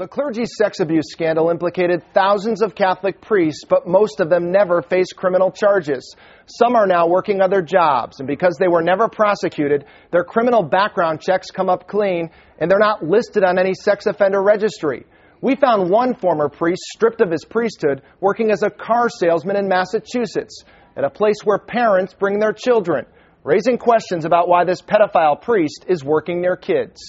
The clergy sex abuse scandal implicated thousands of Catholic priests, but most of them never faced criminal charges. Some are now working other jobs, and because they were never prosecuted, their criminal background checks come up clean, and they're not listed on any sex offender registry. We found one former priest stripped of his priesthood working as a car salesman in Massachusetts, at a place where parents bring their children, raising questions about why this pedophile priest is working near kids.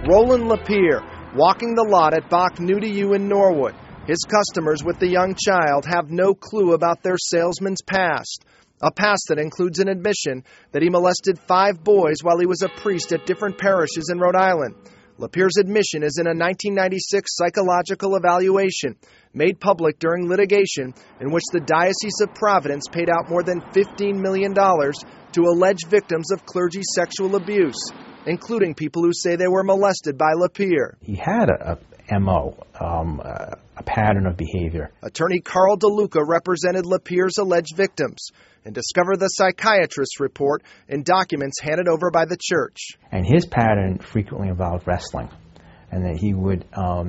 Roland Lapierre, walking the lot at Bach New to You in Norwood. His customers with the young child have no clue about their salesman's past. A past that includes an admission that he molested 5 boys while he was a priest at different parishes in Rhode Island. Lapierre's admission is in a 1996 psychological evaluation made public during litigation in which the Diocese of Providence paid out more than $15 million to alleged victims of clergy sexual abuse, including people who say they were molested by Lapierre. He had a MO, a pattern of behavior. Attorney Carl DeLuca represented Lapierre's alleged victims and discovered the psychiatrist's report in documents handed over by the church. And his pattern frequently involved wrestling, and that he would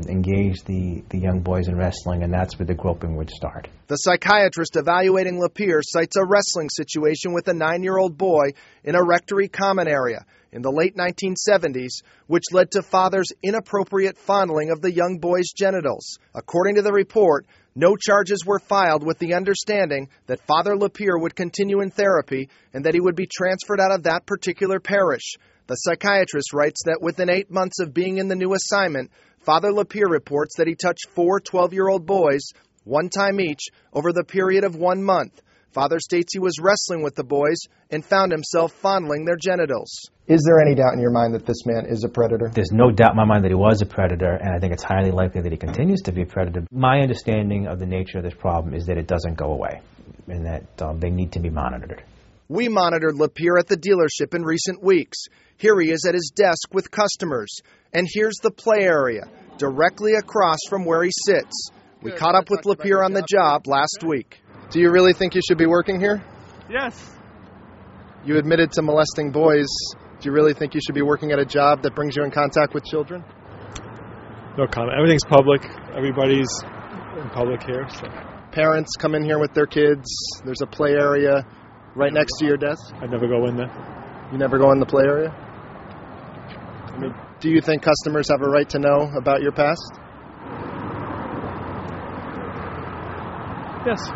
engage the young boys in wrestling, and that's where the groping would start. The psychiatrist evaluating Lapierre cites a wrestling situation with a 9-year-old boy in a rectory common area in the late 1970s, which led to father's inappropriate fondling of the young boy's genitals. According to the report, no charges were filed with the understanding that Father Lapierre would continue in therapy and that he would be transferred out of that particular parish. The psychiatrist writes that within 8 months of being in the new assignment, Father Lapierre reports that he touched 4 12-year-old boys, 1 time each, over the period of 1 month. Father states he was wrestling with the boys and found himself fondling their genitals. Is there any doubt in your mind that this man is a predator? There's no doubt in my mind that he was a predator, and I think it's highly likely that he continues to be a predator. My understanding of the nature of this problem is that it doesn't go away, and that they need to be monitored. We monitored Lapierre at the dealership in recent weeks. Here he is at his desk with customers. And here's the play area, directly across from where he sits. We caught up with Lapierre on the job last week. Do you really think you should be working here? Yes. You admitted to molesting boys. Do you really think you should be working at a job that brings you in contact with children? No comment. Everything's public. Everybody's in public here. So. Parents come in here with their kids. There's a play area right next to your desk. I never go in there. You never go in the play area? I mean, do you think customers have a right to know about your past? Yes.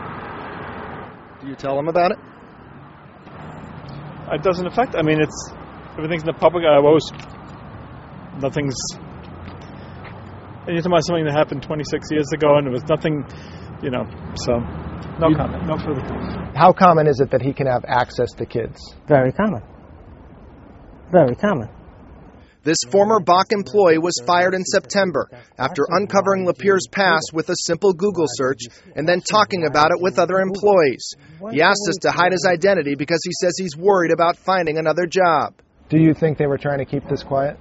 Do you tell them about it? It doesn't affect. I mean, everything's in the public. Nothing's. And you're talking about something that happened 26 years ago, and there was nothing, so no comment, no further comment. How common is it that he can have access to kids? Very common. Very common. This former Bach employee was fired in September after uncovering Lapierre's past with a simple Google search and then talking about it with other employees. He asked us to hide his identity because he says he's worried about finding another job. Do you think they were trying to keep this quiet?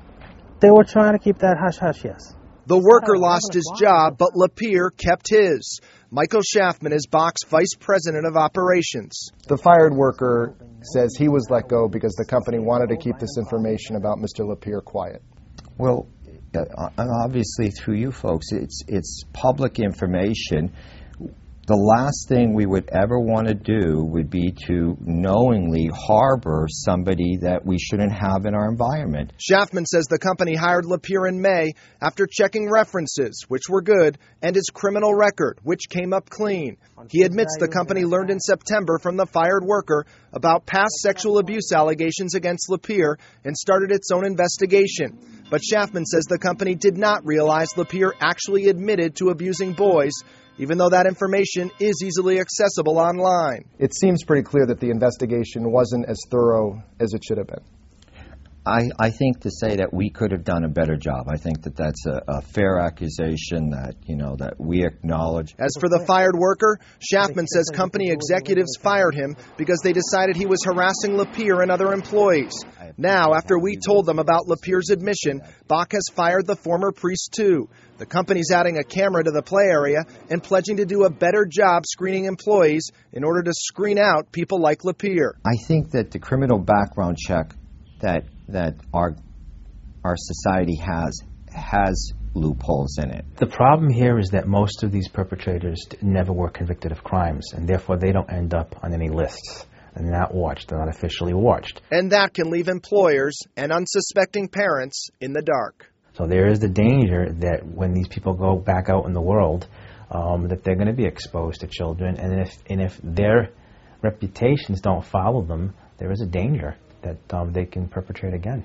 They were trying to keep that hush-hush, yes. The worker lost his job, but Lapierre kept his. Michael Schaffman is Bach's vice president of operations. The fired worker says he was let go because the company wanted to keep this information about Mr. Lapierre quiet. Well, obviously through you folks, it's public information. The last thing we would ever want to do would be to knowingly harbor somebody that we shouldn't have in our environment. Schaffman says the company hired Lapierre in May after checking references, which were good, and his criminal record, which came up clean. He admits the company learned in September from the fired worker about past sexual abuse allegations against Lapierre and started its own investigation. But Schaffman says the company did not realize Lapierre actually admitted to abusing boys, even though that information is easily accessible online. It seems pretty clear that the investigation wasn't as thorough as it should have been. I think to say that we could have done a better job. I think that that's a fair accusation that we acknowledge. As for the fired worker, Schaffman says company executives fired him because they decided he was harassing Lapierre and other employees. Now, after we told them about Lapierre's admission, Bach has fired the former priest too. The company's adding a camera to the play area and pledging to do a better job screening employees in order to screen out people like Lapierre. I think that the criminal background check that our our society has loopholes in it. The problem here is that most of these perpetrators never were convicted of crimes, and therefore they don't end up on any lists. They're not watched. They're not officially watched. And that can leave employers and unsuspecting parents in the dark. So there is the danger that when these people go back out in the world, that they're going to be exposed to children, and if their reputations don't follow them, there is a danger that they can perpetrate again.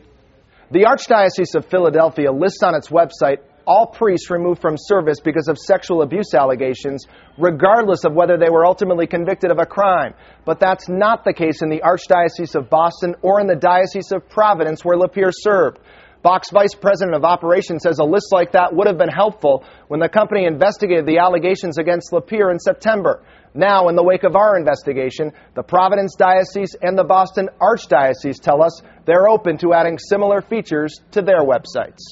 The Archdiocese of Philadelphia lists on its website all priests removed from service because of sexual abuse allegations, regardless of whether they were ultimately convicted of a crime. But that's not the case in the Archdiocese of Boston or in the Diocese of Providence, where Lapierre served. Bach's vice president of operations says a list like that would have been helpful when the company investigated the allegations against Lapierre in September. Now, in the wake of our investigation, the Providence Diocese and the Boston Archdiocese tell us they're open to adding similar features to their websites.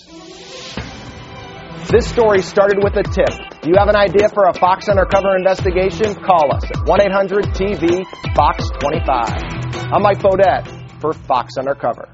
This story started with a tip. Do you have an idea for a Fox Undercover investigation? Call us at 1-800-TV-FOX25. I'm Mike Bodette for Fox Undercover.